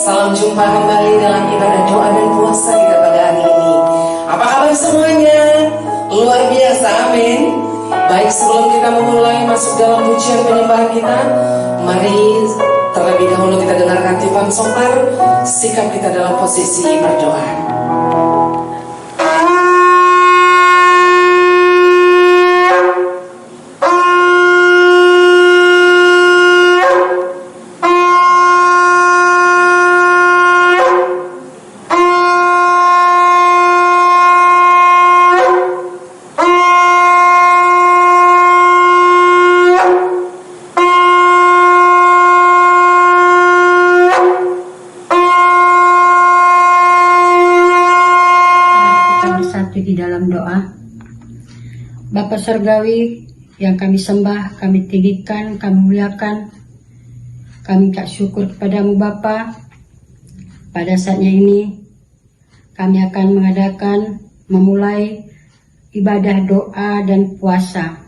Salam jumpa kembali dalam ibadah doa dan puasa kita pada hari ini. Apa kabar semuanya? Luar biasa, amin. Baik, sebelum kita memulai masuk dalam pujian penyembahan kita, mari terlebih dahulu kita dengarkan tiupan sompar, sikap kita dalam posisi berdoa. Di dalam doa. Bapa Surgawi yang kami sembah, kami tinggikan, kami muliakan, kami minta syukur kepadamu Bapa. Pada saatnya ini kami akan memulai ibadah doa dan puasa.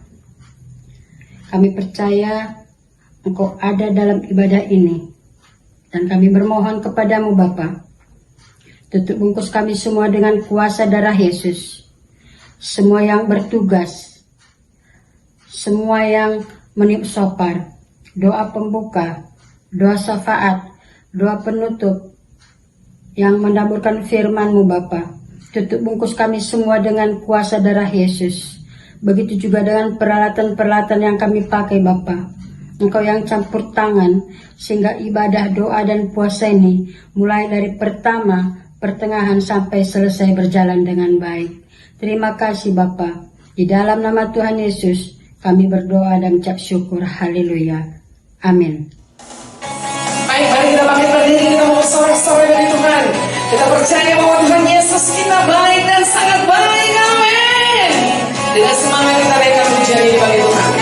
Kami percaya Engkau ada dalam ibadah ini, dan kami bermohon kepadamu Bapa, tutup bungkus kami semua dengan kuasa darah Yesus. Semua yang bertugas, semua yang meniup sopar, doa pembuka, doa syafaat, doa penutup, yang mendaburkan firman-Mu Bapa. Tutup bungkus kami semua dengan kuasa darah Yesus. Begitu juga dengan peralatan-peralatan yang kami pakai Bapa. Engkau yang campur tangan, sehingga ibadah doa dan puasa ini mulai dari pertama, pertengahan sampai selesai berjalan dengan baik. Terima kasih Bapa. Di dalam nama Tuhan Yesus kami berdoa dan ucap syukur. Haleluya. Amin. Baik, mari kita bangkit berdiri, kita mau bersorak-sorai dari Tuhan. Kita percaya bahwa Tuhan Yesus kita baik dan sangat baik. Amin. Dengan semangat kita naikkan pujian ini bagi Tuhan.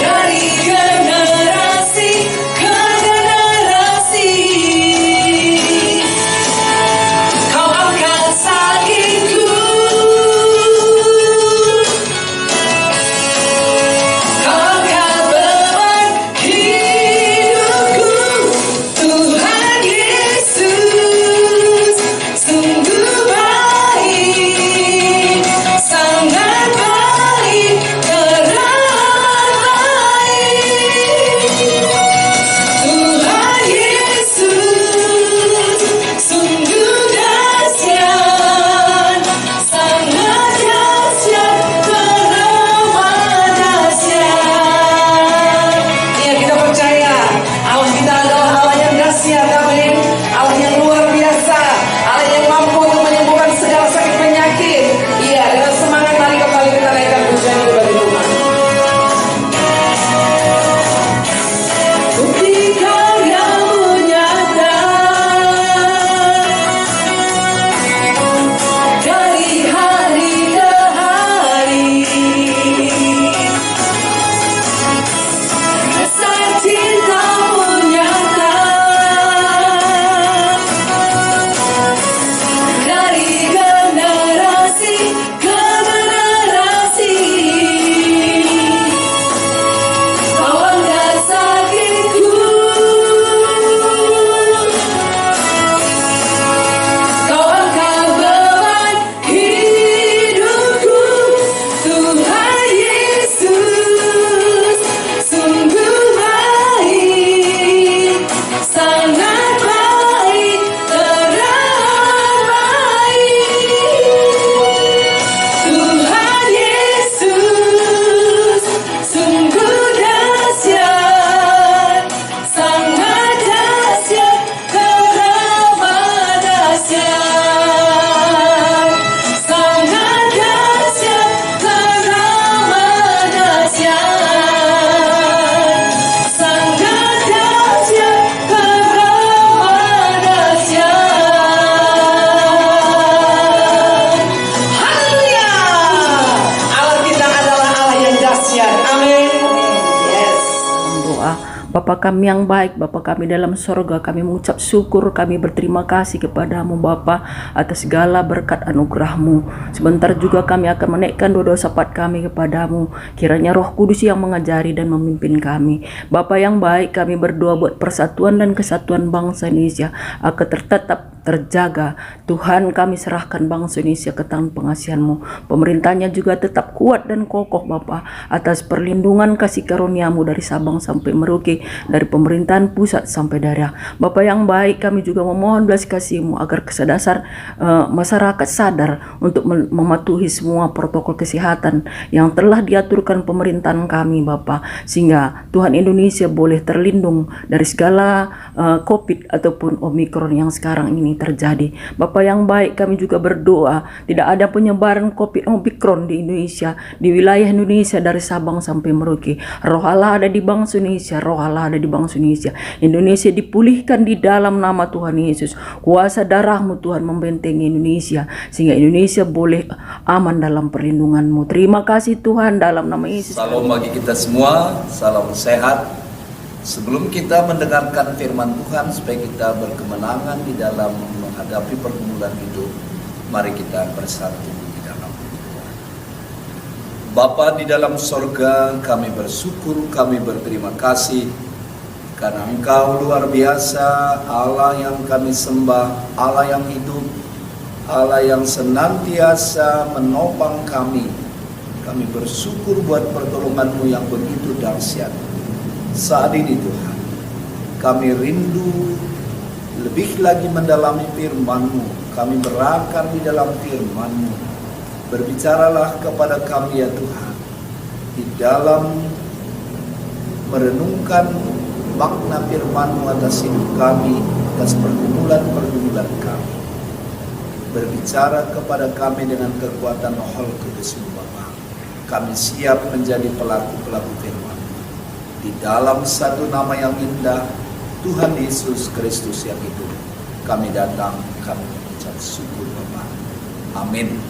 Dari generasi Bapa kami yang baik, Bapa kami dalam sorga, kami mengucap syukur, kami berterima kasih kepadamu Bapa atas segala berkat anugerah-Mu. Sebentar juga kami akan menaikkan doa syafaat kami kepadamu. Kiranya Roh Kudus yang mengajari dan memimpin kami. Bapa yang baik, kami berdoa buat persatuan dan kesatuan bangsa Indonesia akan tetap terjaga. Tuhan, kami serahkan bangsa Indonesia ke tangan pengasihan-Mu. Pemerintahnya juga tetap kuat dan kokoh Bapa, atas perlindungan kasih karunia-Mu dari Sabang sampai Merauke, dari pemerintahan pusat sampai daerah. Bapa yang baik, kami juga memohon belas kasih-Mu agar masyarakat sadar untuk mematuhi semua protokol kesehatan yang telah diaturkan pemerintahan kami Bapa, sehingga Tuhan Indonesia boleh terlindung dari segala COVID ataupun Omikron yang sekarang ini terjadi. Bapa yang baik, kami juga berdoa tidak ada penyebaran COVID Omikron di Indonesia, di wilayah Indonesia dari Sabang sampai Merauke. Roh Allah ada di bangsa Indonesia, Roh Allah ada di bangsa Indonesia. Indonesia dipulihkan di dalam nama Tuhan Yesus. Kuasa darah-Mu Tuhan membentengi Indonesia, sehingga Indonesia boleh aman dalam perlindungan-Mu. Terima kasih Tuhan, dalam nama Yesus. Salam bagi kita semua, salam sehat. Sebelum kita mendengarkan firman Tuhan supaya kita berkemenangan di dalam menghadapi pergumulan hidup, mari kita bersatu di dalam doa. Bapa di dalam sorga, kami bersyukur, kami berterima kasih karena Engkau luar biasa, Allah yang kami sembah, Allah yang hidup, Allah yang senantiasa menopang kami. Kami bersyukur buat pertolongan-Mu yang begitu dahsyat. Saat ini Tuhan, kami rindu lebih lagi mendalami firman-Mu. Kami berakar di dalam firman-Mu. Berbicaralah kepada kami ya Tuhan, di dalam merenungkan makna firman-Mu atas hidup kami, atas pergumulan-pergumulan kami. Berbicara kepada kami dengan kekuatan Roh Kudus-Mu Bapa. Kami siap menjadi pelaku-pelaku firman. Di dalam satu nama yang indah, Tuhan Yesus Kristus yang hidup, kami datang, kami mengucap syukur Bapa. Amin.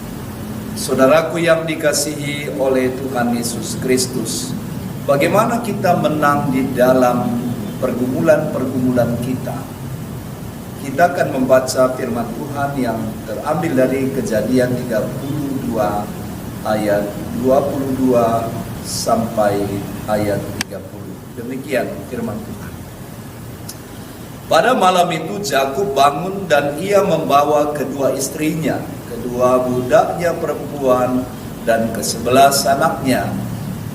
Saudaraku yang dikasihi oleh Tuhan Yesus Kristus, bagaimana kita menang di dalam pergumulan-pergumulan kita? Kita akan membaca firman Tuhan yang terambil dari Kejadian 32 ayat 22 sampai ayat 30. Demikian firman Tuhan. Pada malam itu Yakub bangun dan ia membawa kedua istrinya, kedua budaknya perempuan dan ke-11 anaknya,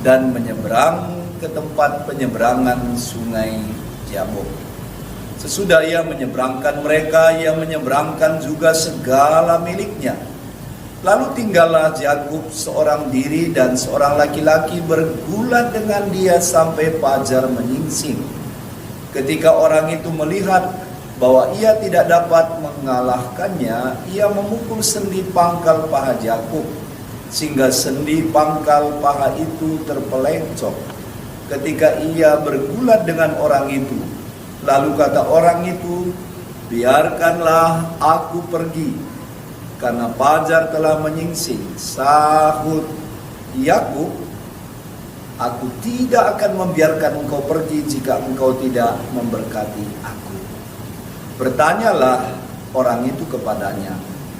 dan menyeberang ke tempat penyeberangan sungai Jabok. Sesudah ia menyeberangkan mereka, ia menyeberangkan juga segala miliknya. Lalu tinggallah Yakub seorang diri dan seorang laki-laki bergulat dengan dia sampai fajar menyingsing. Ketika orang itu melihat bahwa ia tidak dapat mengalahkannya, ia memukul sendi pangkal paha Yakub, sehingga sendi pangkal paha itu terpelencong. Ketika ia bergulat dengan orang itu, lalu kata orang itu, "Biarkanlah aku pergi, karena fajar telah menyingsing." Sahut Yakub, "Aku tidak akan membiarkan engkau pergi jika engkau tidak memberkati aku." Bertanyalah orang itu kepadanya,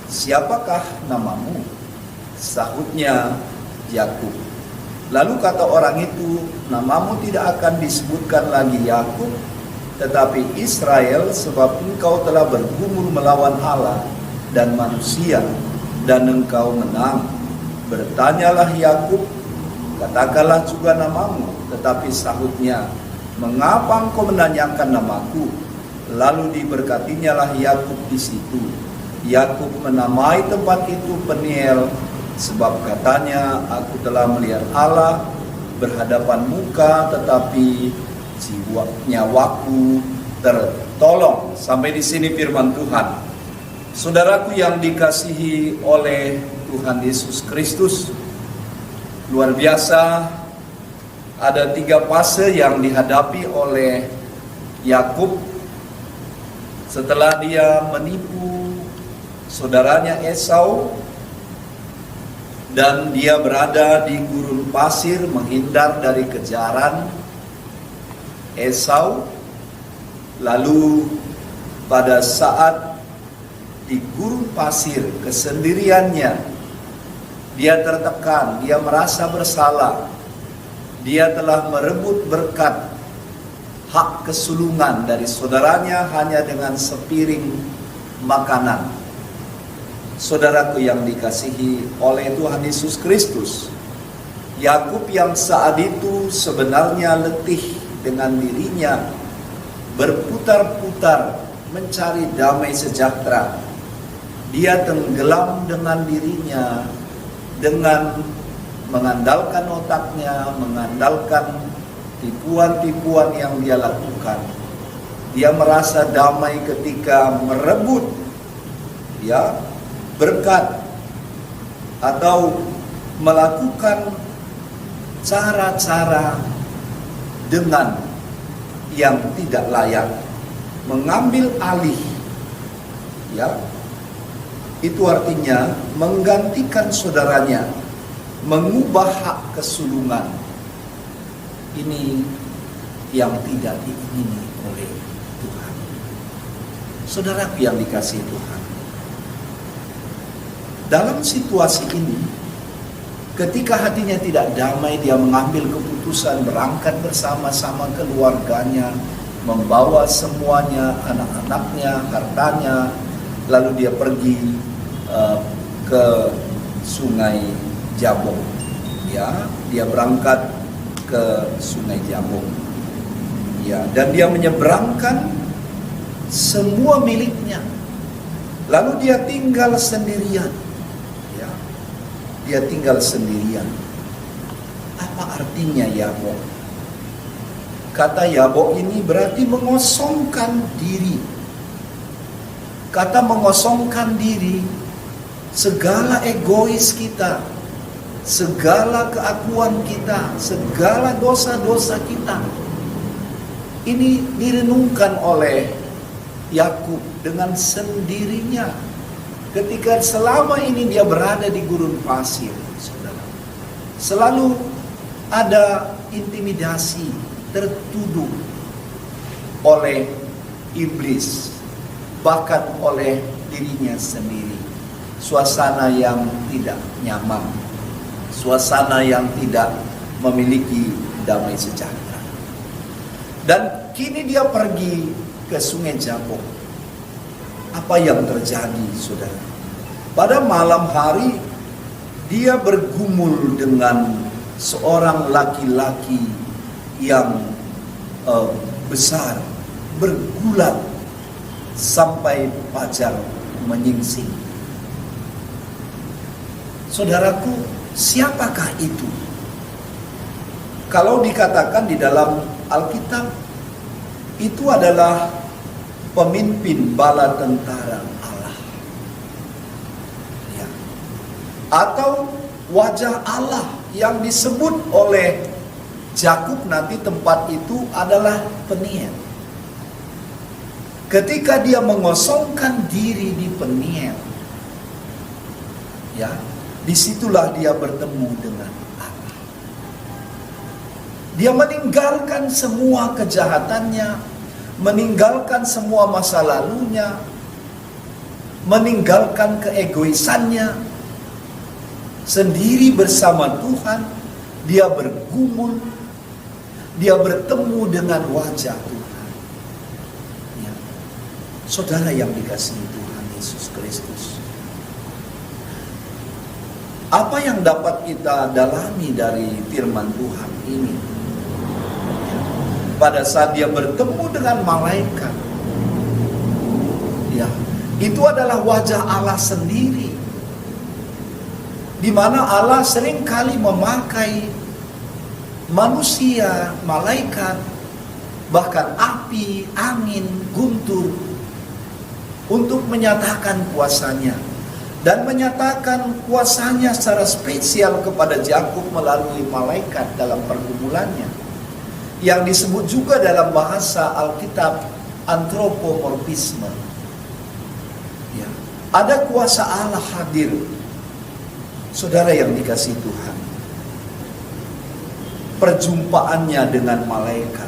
"Siapakah namamu?" Sahutnya Yakub. Lalu kata orang itu, "Namamu tidak akan disebutkan lagi Yakub, tetapi Israel, sebab engkau telah bergumul melawan Allah dan manusia, dan engkau menang." Bertanyalah Yakub, "Katakanlah juga namamu." Tetapi sahutnya, "Mengapa engkau menanyakan namaku?" Lalu diberkatinyalah Yakub di situ. Yakub menamai tempat itu Peniel, sebab katanya, "Aku telah melihat Allah berhadapan muka, tetapi nyawaku tertolong." Sampai di sini firman Tuhan. Saudaraku yang dikasihi oleh Tuhan Yesus Kristus, luar biasa, ada 3 fase yang dihadapi oleh Yakub setelah dia menipu saudaranya Esau, dan dia berada di gurun pasir menghindar dari kejaran. Esau. Lalu pada saat di gurun pasir kesendiriannya, dia tertekan, dia merasa bersalah. Dia telah merebut berkat hak kesulungan dari saudaranya hanya dengan sepiring makanan. Saudaraku yang dikasihi oleh Tuhan Yesus Kristus, Yakub yang saat itu sebenarnya letih dengan dirinya, berputar-putar mencari damai sejahtera. Dia tenggelam dengan dirinya, dengan mengandalkan otaknya, mengandalkan tipuan-tipuan yang dia lakukan. Dia merasa damai ketika merebut berkat atau melakukan cara-cara dengan yang tidak layak, mengambil alih, itu artinya menggantikan saudaranya, mengubah hak kesulungan. Ini yang tidak diingini oleh Tuhan. Saudaraku yang dikasihi Tuhan, dalam situasi ini, ketika hatinya tidak damai, dia mengambil keputusan berangkat bersama-sama keluarganya, membawa semuanya, anak-anaknya, hartanya, lalu dia pergi ke Sungai Jabok. Dia berangkat ke Sungai Jabok. Dan dia menyeberangkan semua miliknya. Lalu dia tinggal sendirian. Dia tinggal sendirian. Apa artinya Yabok? Kata Yabok ini berarti mengosongkan diri. Kata mengosongkan diri, segala egois kita, segala keakuan kita, segala dosa-dosa kita, ini direnungkan oleh Yakub dengan sendirinya. Ketika selama ini dia berada di gurun pasir, saudara, selalu ada intimidasi, tertuduh oleh iblis, bahkan oleh dirinya sendiri. Suasana yang tidak nyaman, suasana yang tidak memiliki damai sejahtera. Dan kini dia pergi ke Sungai Jabok. Apa yang terjadi, saudara? Pada malam hari, dia bergumul dengan seorang laki-laki yang besar, bergulat sampai fajar menyingsing. Saudaraku, siapakah itu? Kalau dikatakan di dalam Alkitab, itu adalah pemimpin bala tentara Allah, atau wajah Allah yang disebut oleh Yakub nanti tempat itu adalah Peniel. Ketika dia mengosongkan diri di Peniel, disitulah dia bertemu dengan Allah. Dia meninggalkan semua kejahatannya, meninggalkan semua masa lalunya, meninggalkan keegoisannya, sendiri bersama Tuhan. Dia bergumul, dia bertemu dengan wajah Tuhan. Saudara yang dikasihi Tuhan Yesus Kristus, apa yang dapat kita dalami dari firman Tuhan ini? Pada saat dia bertemu dengan malaikat, itu adalah wajah Allah sendiri, di mana Allah seringkali memakai manusia, malaikat, bahkan api, angin, guntur untuk menyatakan kuasanya, dan menyatakan kuasanya secara spesial kepada Yakub melalui malaikat dalam pergumulannya, yang disebut juga dalam bahasa Alkitab antropomorfisme. Ada kuasa Allah hadir, saudara yang dikasihi Tuhan. Perjumpaannya dengan malaikat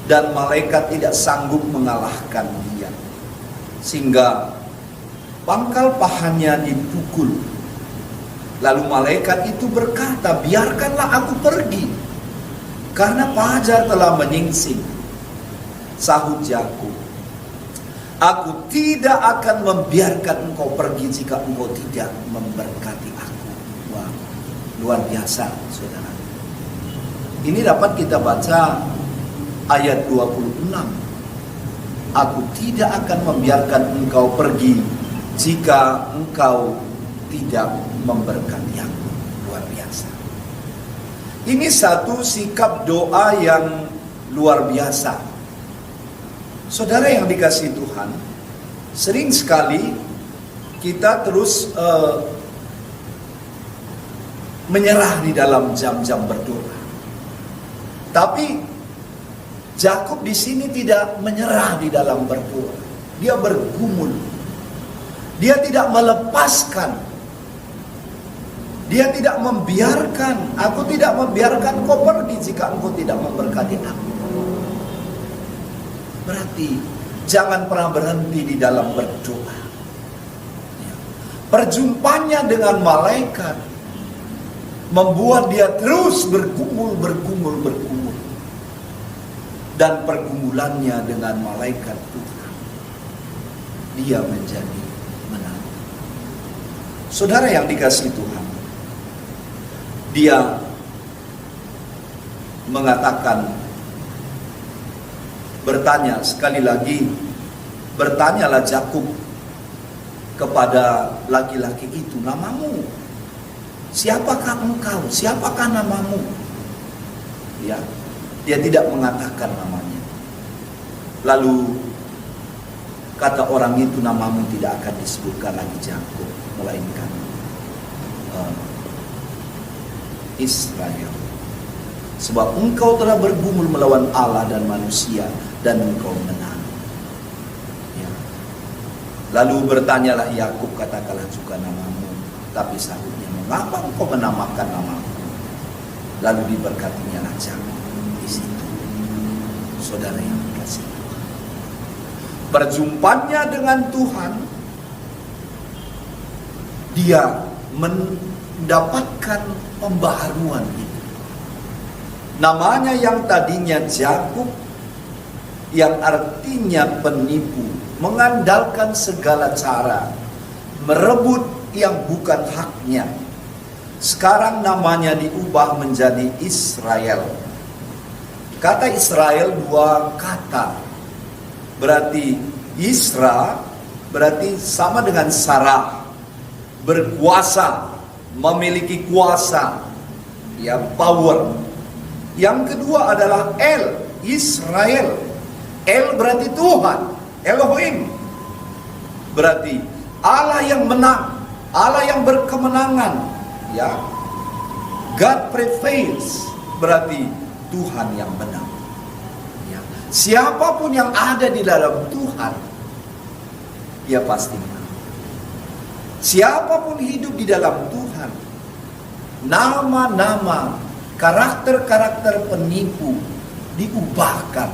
dan malaikat tidak sanggup mengalahkan dia. Sehingga pangkal pahanya dipukul. Lalu malaikat itu berkata, biarkanlah aku pergi, karena fajar telah menyingsing. Sahut Yakub, aku tidak akan membiarkan engkau pergi jika engkau tidak memberkati aku. Wah, luar biasa, saudara. Ini dapat kita baca ayat 26. Aku tidak akan membiarkan engkau pergi jika engkau tidak memberkati aku. Luar biasa. Ini satu sikap doa yang luar biasa. Saudara yang dikasihi Tuhan, sering sekali kita terus menyerah di dalam jam-jam berdoa. Tapi Yakub di sini tidak menyerah di dalam berdoa. Dia bergumul. Dia tidak melepaskan. Dia tidak membiarkan. Aku tidak membiarkan kau pergi jika engkau tidak memberkati aku. Berarti jangan pernah berhenti di dalam berdoa. Perjumpaannya dengan malaikat membuat dia terus bergumul. Dan pergumulannya dengan malaikat Tuhan, dia menjadi menang. Saudara yang dikasihi Tuhan, dia mengatakan, bertanya sekali lagi, bertanyalah Yakub kepada laki-laki itu, namamu? Siapakah engkau? Siapakah namamu? Ya, dia tidak mengatakan namanya. Lalu kata orang itu, namamu tidak akan disebutkan lagi Yakub, melainkan Israel. Sebab engkau telah bergumul melawan Allah dan manusia, dan engkau menang. Ya. Lalu bertanyalah Yakub, katakanlah juga namamu. Tapi sahutnya, mengapa engkau menamakan namamu? Lalu diberkatinya lah Yakub di situ. Saudara yang dikasihi Tuhan, berjumpanya dengan Tuhan, dia mendapatkan pembaharuan itu. Namanya yang tadinya Yakub, yang artinya penipu, mengandalkan segala cara, merebut yang bukan haknya. Sekarang namanya diubah menjadi Israel. Kata Israel dua kata. Berarti Isra berarti sama dengan Sarah, berkuasa, memiliki kuasa, ya, power. Yang kedua adalah El, Israel. El berarti Tuhan, Elohim. Berarti Allah yang menang, Allah yang berkemenangan, ya. God prevails, berarti Tuhan yang menang. Ya. Siapapun yang ada di dalam Tuhan, dia pasti menang. Siapapun hidup di dalam Tuhan, nama-nama, karakter-karakter penipu diubahkan,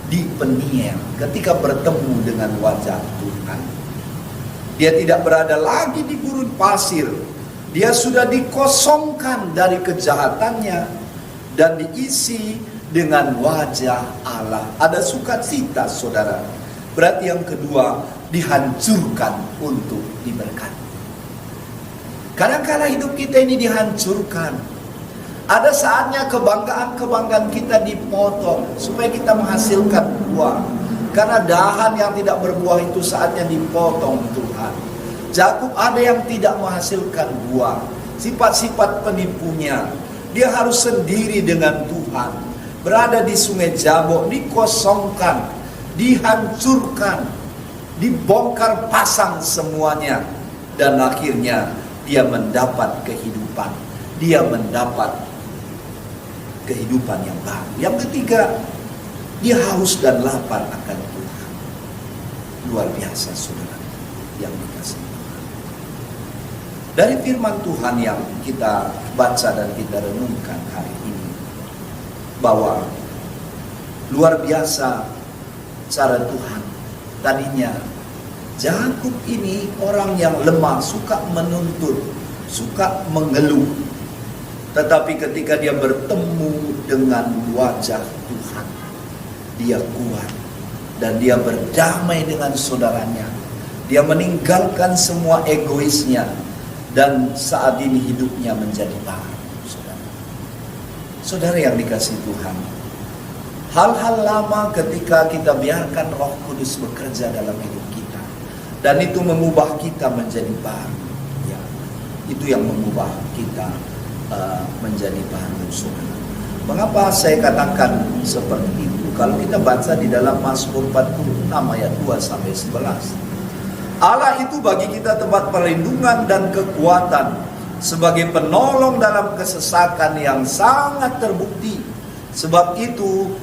dipeniel ketika bertemu dengan wajah Tuhan. Dia tidak berada lagi di gurun pasir. Dia sudah dikosongkan dari kejahatannya dan diisi dengan wajah Allah. Ada sukacita, saudara. Berarti yang kedua, dihancurkan untuk diberkati. Kadang-kala hidup kita ini dihancurkan. Ada saatnya kebanggaan-kebanggaan kita dipotong supaya kita menghasilkan buah. Karena dahan yang tidak berbuah itu saatnya dipotong Tuhan. Yakub ada yang tidak menghasilkan buah. Sifat-sifat penipunya. Dia harus sendiri dengan Tuhan. Berada di sungai Jabok, dikosongkan, dihancurkan, dibongkar pasang semuanya. Dan akhirnya dia mendapat kehidupan. Dia mendapat kehidupan yang baru. Yang ketiga, dia haus dan lapar akan Tuhan. Luar biasa, saudara yang dikasihi Tuhan. Dari firman Tuhan yang kita baca dan kita renungkan hari ini, bahwa Luar biasa cara Tuhan. Tadinya Yakub ini orang yang lemah, suka menuntut, suka mengeluh. Tetapi ketika dia bertemu dengan wajah Tuhan, dia kuat dan dia berdamai dengan saudaranya. Dia meninggalkan semua egoisnya dan saat ini hidupnya menjadi baru. Saudara yang dikasihi Tuhan, hal-hal lama ketika kita biarkan Roh Kudus bekerja dalam hidup kita, dan itu mengubah kita menjadi baru. Ya, itu yang mengubah kita menjadi baru, saudara. Mengapa saya katakan seperti itu? Kalau kita baca di dalam Mazmur 46 ayat 2 sampai 11, Allah itu bagi kita tempat perlindungan dan kekuatan, sebagai penolong dalam kesesakan yang sangat terbukti. Sebab itu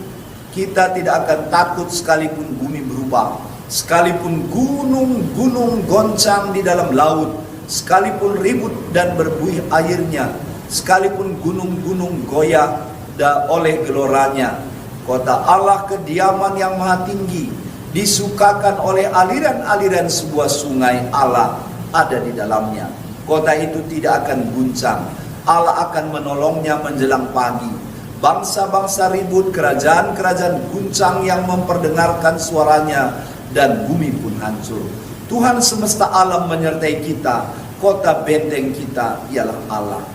kita tidak akan takut sekalipun bumi berubah, sekalipun gunung-gunung goncang di dalam laut, sekalipun ribut dan berbuih airnya, sekalipun gunung-gunung goyah oleh geloranya. Kota Allah kediaman yang maha tinggi, disukakan oleh aliran-aliran sebuah sungai Allah ada di dalamnya. Kota itu tidak akan guncang, Allah akan menolongnya menjelang pagi. Bangsa-bangsa ribut, kerajaan-kerajaan guncang yang memperdengarkan suaranya, dan bumi pun hancur. Tuhan semesta alam menyertai kita, kota benteng kita ialah Allah.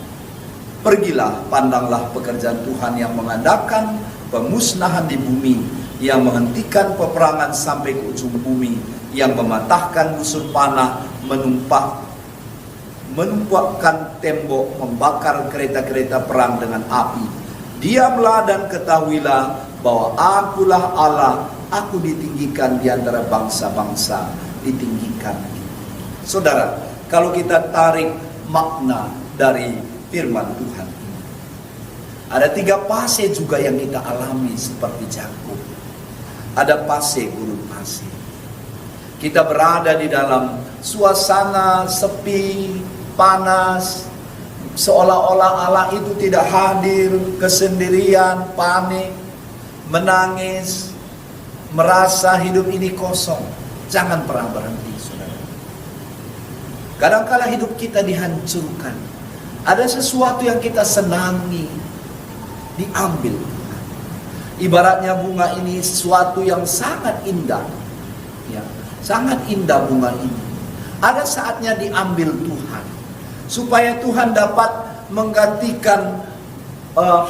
Pergilah, pandanglah pekerjaan Tuhan yang mengadakan pemusnahan di bumi, yang menghentikan peperangan sampai ke ujung bumi, yang mematahkan busur panah, menumpahkan tembok, membakar kereta-kereta perang dengan api. Diamlah dan ketahuilah bahwa akulah Allah, aku ditinggikan di antara bangsa-bangsa, ditinggikan. Saudara, kalau kita tarik makna dari firman Tuhan ini, ada 3 fase juga yang kita alami seperti Yakub. Ada fase gurun pasir. Kita berada di dalam suasana sepi, panas, seolah-olah Allah itu tidak hadir, kesendirian, panik, menangis, merasa hidup ini kosong. Jangan pernah berhenti, saudara. Kadang-kala hidup kita dihancurkan. Ada sesuatu yang kita senangi, diambil. Ibaratnya bunga ini sesuatu yang sangat indah, ya, sangat indah bunga ini. Ada saatnya diambil Tuhan, supaya Tuhan dapat menggantikan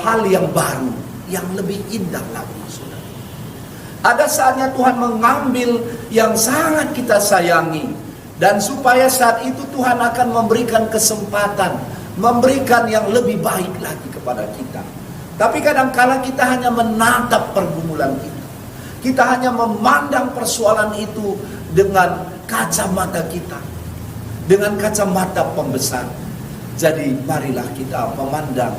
hal yang baru, yang lebih indah lagi, saudara. Ada saatnya Tuhan mengambil yang sangat kita sayangi, dan supaya saat itu Tuhan akan memberikan kesempatan, memberikan yang lebih baik lagi kepada kita. Tapi kadang-kala kita hanya menatap pergumulan itu. Kita hanya memandang persoalan itu dengan kacamata kita, dengan kacamata pembesar. Jadi marilah kita memandang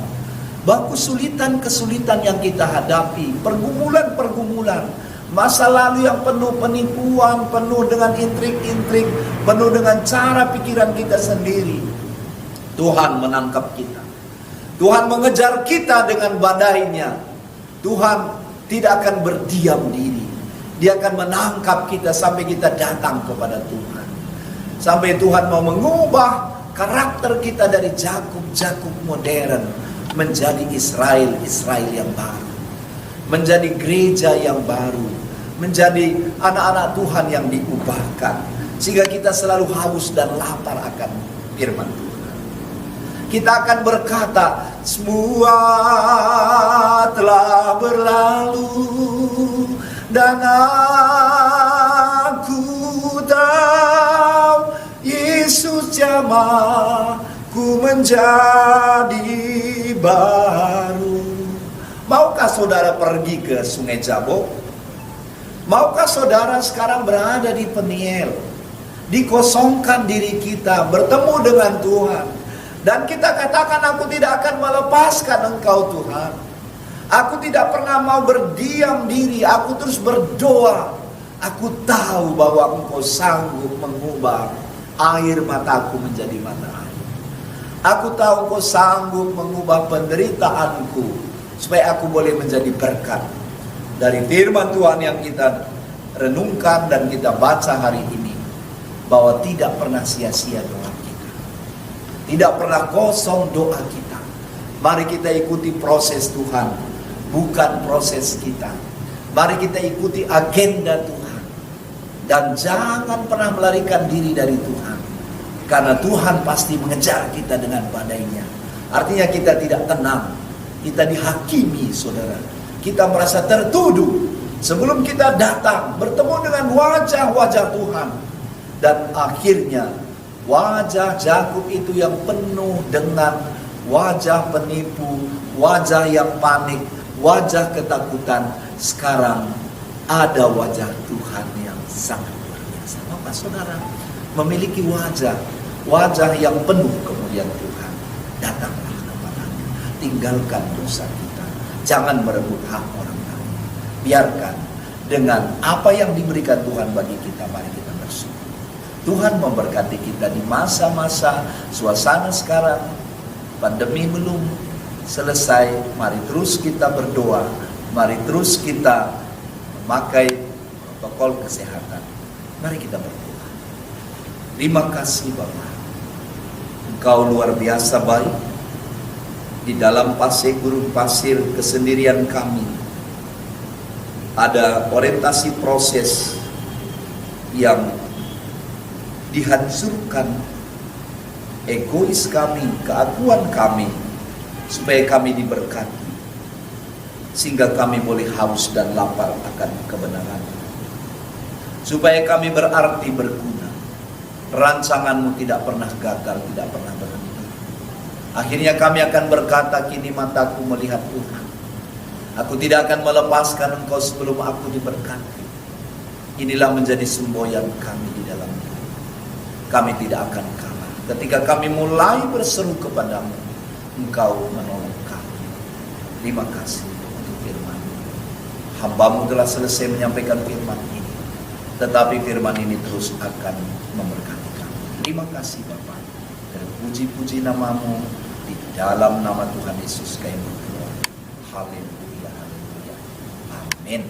bahwa kesulitan-kesulitan yang kita hadapi, pergumulan-pergumulan, masa lalu yang penuh penipuan, penuh dengan intrik-intrik, penuh dengan cara pikiran kita sendiri. Tuhan menangkap kita. Tuhan mengejar kita dengan badainya. Tuhan tidak akan berdiam diri. Dia akan menangkap kita sampai kita datang kepada Tuhan. Sampai Tuhan mau mengubah karakter kita dari Yakub modern menjadi Israel yang baru. Menjadi gereja yang baru. Menjadi anak-anak Tuhan yang diubahkan. Sehingga kita selalu haus dan lapar akan firman Tuhan. Kita akan berkata, semua telah berlalu, dan aku tahu Yesus jamah ku menjadi baru. Maukah saudara pergi ke Sungai Jabok? Maukah saudara sekarang berada di Peniel, dikosongkan diri kita, bertemu dengan Tuhan, dan kita katakan, aku tidak akan melepaskan Engkau Tuhan. Aku tidak pernah mau berdiam diri, aku terus berdoa. Aku tahu bahwa Engkau sanggup mengubah air mataku menjadi mata air. Aku tahu Engkau sanggup mengubah penderitaanku supaya aku boleh menjadi berkat dari firman Tuhan yang kita renungkan dan kita baca hari ini, bahwa tidak pernah sia-sia doa kita, tidak pernah kosong doa kita. Mari kita ikuti proses Tuhan, bukan proses kita. Mari kita ikuti agenda Tuhan, dan jangan pernah melarikan diri dari Tuhan, karena Tuhan pasti mengejar kita dengan badainya. Artinya kita tidak tenang, kita dihakimi, saudara. Kita merasa tertuduh sebelum kita datang bertemu dengan wajah-wajah Tuhan. Dan akhirnya wajah Yakub itu yang penuh dengan wajah penipu, wajah yang panik, wajah ketakutan. Sekarang ada wajah Tuhan yang sangat luar biasa. Bapak saudara memiliki wajah yang penuh kemuliaan Tuhan. Datanglah kepadanya, tinggalkan dosa kita, jangan merebut hak orang lain. Biarkan dengan apa yang diberikan Tuhan bagi kita, mari kita bersyukur. Tuhan memberkati kita di masa-masa suasana sekarang. Pandemi belum selesai, mari terus kita berdoa, mari terus kita memakai protokol kesehatan. Mari kita berdoa. Terima kasih Bapa, Engkau luar biasa baik. Di dalam gurun pasir kesendirian kami, ada orientasi proses yang dihancurkan egois kami, keakuan kami, supaya kami diberkati, sehingga kami boleh haus dan lapar akan kebenaran, supaya kami berarti berguna. Rancanganmu tidak pernah gagal, tidak pernah berhenti. Akhirnya kami akan berkata, kini mataku melihat Tuhan. Aku tidak akan melepaskan Engkau sebelum aku diberkati. Inilah menjadi semboyan kami di dalam hidup. Kami tidak akan kalah. Ketika kami mulai berseru kepadamu, Engkau menolong kami. Terima kasih untuk firman-Mu. Hamba-Mu telah selesai menyampaikan firman ini, tetapi firman ini terus akan memberkati kami. Terima kasih Bapa. Terpuji-puji nama-Mu, di dalam nama Tuhan Yesus kami berdoa. Haleluya, haleluya. Amin.